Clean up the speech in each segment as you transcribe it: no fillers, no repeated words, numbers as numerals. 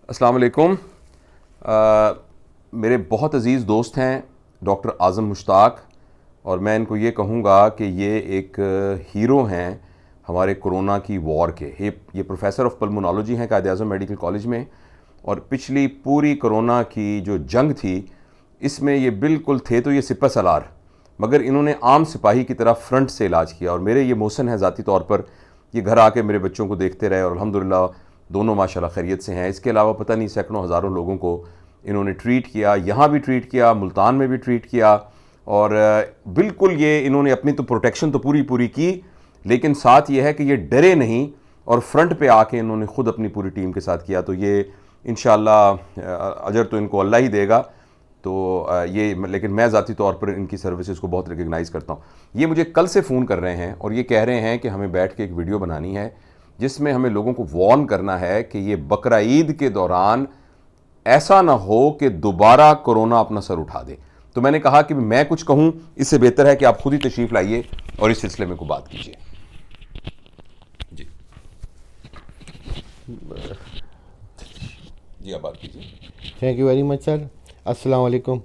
अस्सलाम वालेकुम। मेरे बहुत अज़ीज़ दोस्त हैं डॉक्टर आज़म मुश्ताक, और मैं इनको ये कहूँगा कि ये एक हीरो हैं हमारे कोरोना की वॉर के। ये प्रोफेसर ऑफ पल्मोनोलॉजी हैं कायद-ए-आज़म मेडिकल कॉलेज में, और पिछली पूरी कोरोना की जो जंग थी इसमें ये बिल्कुल थे तो ये सिपह सलार, मगर इन्होंने आम सिपाही की तरह फ्रंट से इलाज किया। और मेरे ये मोहसिन है ज़ाती तौर पर, ये घर आके मेरे बच्चों को देखते रहे और अल्हम्दुलिल्लाह दोनों माशाल्लाह खैरियत से हैं। इसके अलावा पता नहीं सैकड़ों हज़ारों लोगों को इन्होंने ट्रीट किया, यहाँ भी ट्रीट किया, मुल्तान में भी ट्रीट किया। और बिल्कुल ये इन्होंने अपनी तो प्रोटेक्शन तो पूरी की, लेकिन साथ ये है कि ये डरे नहीं और फ्रंट पे आके इन्होंने ख़ुद अपनी पूरी टीम के साथ किया। तो ये इंशाअल्लाह अजर तो इनको अल्लाह ही देगा। तो लेकिन मैं ज़ाती तौर पर इनकी सर्विसेज को बहुत रिकग्नाइज़ करता हूँ। ये मुझे कल से फ़ोन कर रहे हैं और ये कह रहे हैं कि हमें बैठ के एक वीडियो बनानी है जिसमें हमें लोगों को वार्न करना है कि ये बकरा ईद के दौरान ऐसा ना हो कि दोबारा कोरोना अपना सर उठा दे। तो मैंने कहा कि मैं कुछ कहूँ इससे बेहतर है कि आप खुद ही तशरीफ़ लाइए और इस सिलसिले में कोई बात कीजिए। जी जी, आप बात कीजिए। Thank you very much sir. अस्सलाम वालेकुम।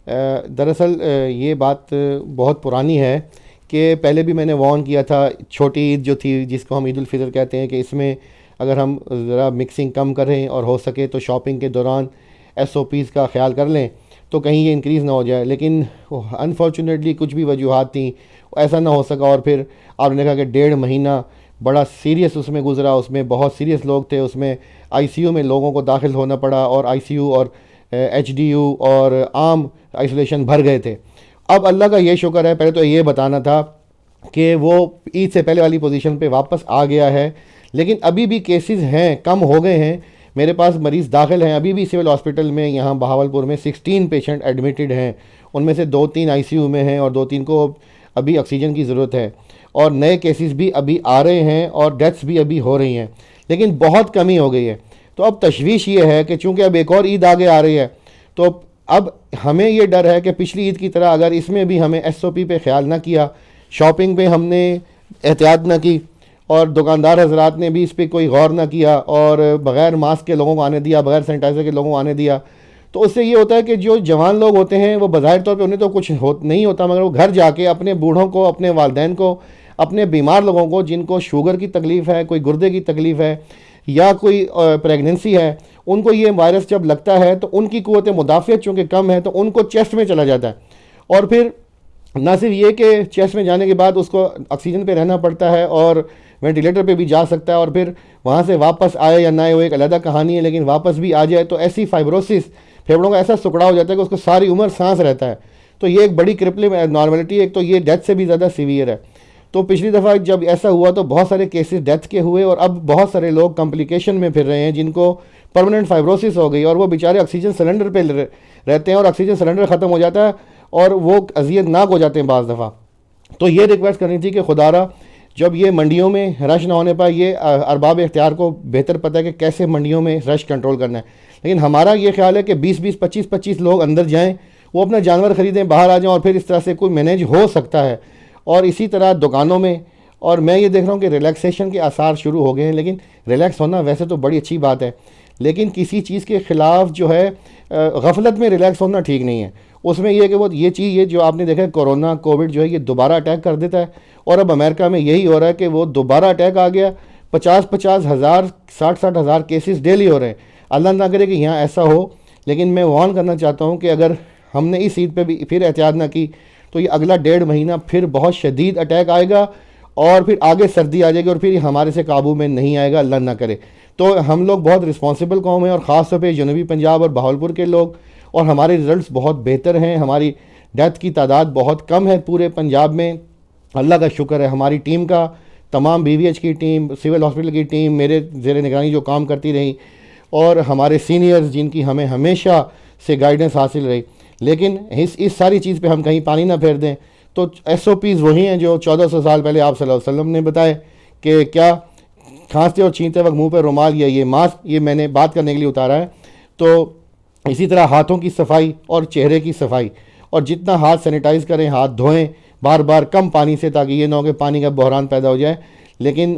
दरअसल ये बात बहुत पुरानी है कि पहले भी मैंने वार्न किया था। छोटी ईद जो थी, जिसको हम ईद उल फितर कहते हैं, कि इसमें अगर हम ज़रा मिक्सिंग कम करें और हो सके तो शॉपिंग के दौरान SOPs का ख्याल कर लें तो कहीं ये इंक्रीज़ ना हो जाए। लेकिन अनफॉर्चुनेटली कुछ भी वजूहात थी, ऐसा ना हो सका। और फिर आपने देखा कि 1.5 महीना बड़ा सीरियस उसमें गुजरा। उसमें बहुत सीरियस लोग थे, उसमें ICU में लोगों को दाखिल होना पड़ा, और ICU और HDU और आम आइसोलेशन भर गए थे। अब अल्लाह का ये शुक्र है, पहले तो ये बताना था कि वो ईद से पहले वाली पोजीशन पे वापस आ गया है। लेकिन अभी भी केसेस हैं, कम हो गए हैं। मेरे पास मरीज़ दाखिल हैं अभी भी सिविल हॉस्पिटल में, यहाँ बहावलपुर में 16 पेशेंट एडमिटेड हैं। उनमें से 2-3 ICU में हैं और 2-3 को अभी ऑक्सीजन की ज़रूरत है। और नए केसेस भी अभी आ रहे हैं और डेथ्स भी अभी हो रही हैं, लेकिन बहुत कमी हो गई है। तो अब तशवीश ये है कि चूँकि अब एक और ईद आगे आ रही है, तो अब हमें ये डर है कि पिछली ईद की तरह अगर इसमें भी हमें SOP पे ख्याल ना किया, शॉपिंग पे हमने एहतियात ना की, और दुकानदार हजरात ने भी इस पर कोई गौर ना किया, और बग़ैर मास्क के लोगों को आने दिया, बग़ैर सैनिटाइज़र के लोगों को आने दिया, तो उससे ये होता है कि जो जवान लोग होते हैं वो बज़ाहिर तौर पे उन्हें तो कुछ नहीं होता, मगर वो घर जाके अपने बूढ़ों को, अपने वालिदैन को, अपने बीमार लोगों को जिनको शुगर की तकलीफ़ है, कोई गुर्दे की तकलीफ़ है या कोई प्रेगनेंसी है, उनको ये वायरस जब लगता है तो उनकी क़ुव्वत मुदाफ़ियत चूँकि कम है तो उनको चेस्ट में चला जाता है। और फिर ना सिर्फ ये कि चेस्ट में जाने के बाद उसको ऑक्सीजन पे रहना पड़ता है और वेंटिलेटर पे भी जा सकता है, और फिर वहाँ से वापस आए या ना आए वो एक अलग कहानी है, लेकिन वापस भी आ जाए तो ऐसी फाइब्रोसिस, फेफड़ों का ऐसा सुकड़ा हो जाता है कि उसको सारी उम्र सांस रहता है। तो ये एक बड़ी क्रिपलिंग नॉर्मेलिटी है। एक तो ये डेथ से भी ज़्यादा सीवियर है। तो पिछली दफ़ा जब ऐसा हुआ तो बहुत सारे केसेस डेथ के हुए, और अब बहुत सारे लोग कॉम्प्लिकेशन में फिर रहे हैं जिनको परमानेंट फाइब्रोसिस हो गई, और वो बेचारे ऑक्सीजन सिलेंडर पे रहते हैं और ऑक्सीजन सिलेंडर ख़त्म हो जाता है और वो अजियतनाक हो जाते हैं बाज़ दफ़ा। तो ये रिक्वेस्ट करनी थी कि खुदारा जब ये मंडियों में रश ना होने पाए, ये अरबाब इख्तियार को बेहतर पता है कि कैसे मंडियों में रश कंट्रोल करना है, लेकिन हमारा ये ख्याल है कि 20-20, 25-25 लोग अंदर जाएँ, वो अपना जानवर ख़रीदें, बाहर आ जाएँ, और फिर इस तरह से कोई मैनेज हो सकता है। और इसी तरह दुकानों में, और मैं ये देख रहा हूँ कि रिलैक्सेशन के आसार शुरू हो गए हैं। लेकिन रिलैक्स होना वैसे तो बड़ी अच्छी बात है, लेकिन किसी चीज़ के ख़िलाफ़ जो है गफलत में रिलैक्स होना ठीक नहीं है। उसमें यह कि वो ये चीज़, ये जो आपने देखा है कोरोना कोविड जो है ये दोबारा अटैक कर देता है, और अब अमेरिका में यही हो रहा है कि वो दोबारा अटैक आ गया। 50-50 हज़ार, 60-60 हज़ार केसेस डेली हो रहे हैं। अल्लाह ना करे कि यहाँ ऐसा हो, लेकिन मैं वार्न करना चाहता हूँ कि अगर हमने इस ईद पे भी फिर एहतियात ना की तो ये अगला 1.5 महीना फिर बहुत शदीद अटैक आएगा, और फिर आगे सर्दी आ जाएगी और फिर हमारे से काबू में नहीं आएगा, अल्लाह ना करे। तो हम लोग बहुत रिस्पॉन्सिबल कौम है, और ख़ास तौर पे जनूबी पंजाब और बहावलपुर के लोग, और हमारे रिज़ल्ट्स बहुत बेहतर हैं। हमारी डेथ की तादाद बहुत कम है पूरे पंजाब में, अल्लाह का शुक्र है। हमारी टीम का, तमाम BVH की टीम, सिविल हॉस्पिटल की टीम मेरे ज़ेर निगरानी जो काम करती रही, और हमारे सीनियर्स जिनकी हमें हमेशा से गाइडेंस हासिल रही। लेकिन इस सारी चीज़ पे हम कहीं पानी ना फेर दें। तो SOPs वही हैं जो 1400 साल पहले आप सल्लल्लाहु अलैहि वसल्लम ने बताए कि क्या खांसते और छींकते वक्त मुंह पे रुमाल या ये मास्क, ये मैंने बात करने के लिए उतारा है। तो इसी तरह हाथों की सफाई और चेहरे की सफाई, और जितना हाथ सैनिटाइज़ करें, हाथ धोएं बार बार कम पानी से, ताकि ये ना हो कि पानी का बहरान पैदा हो जाए। लेकिन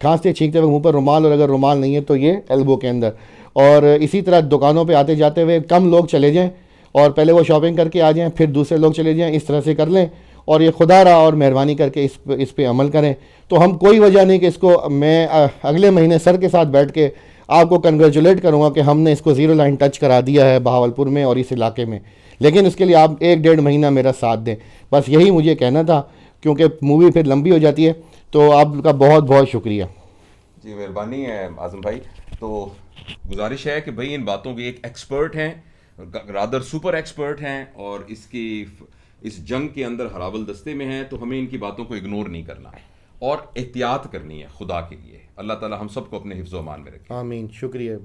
खांसते छींकते वक्त मुँह पर रुमाल, और अगर रुमाल नहीं है तो ये एल्बो के अंदर। और इसी तरह दुकानों पे आते जाते हुए कम लोग चले जाएं और पहले वो शॉपिंग करके आ जाएं, फिर दूसरे लोग चले जाएं, इस तरह से कर लें और ये खुदा रहा और मेहरबानी करके इस पे अमल करें। तो हम कोई वजह नहीं कि इसको मैं अगले महीने सर के साथ बैठ के आपको कंग्रेचुलेट करूँगा कि हमने इसको ज़ीरो लाइन टच करा दिया है बहावलपुर में और इस इलाके में, लेकिन इसके लिए आप 1-1.5 महीना मेरा साथ दें। बस यही मुझे कहना था, क्योंकि मूवी फिर लंबी हो जाती है। तो आपका बहुत बहुत शुक्रिया। जी मेहरबानी है आज़म भाई। तो गुजारिश है कि भाई इन बातों के एक एक्सपर्ट हैं, रादर सुपर एक्सपर्ट हैं, और इस जंग के अंदर हरावल दस्ते में हैं, तो हमें इनकी बातों को इग्नोर नहीं करना है और एहतियात करनी है खुदा के लिए। अल्लाह ताला हम सबको अपने हिफ्ज़-ओ-अमान में रखे। आमीन, शुक्रिया।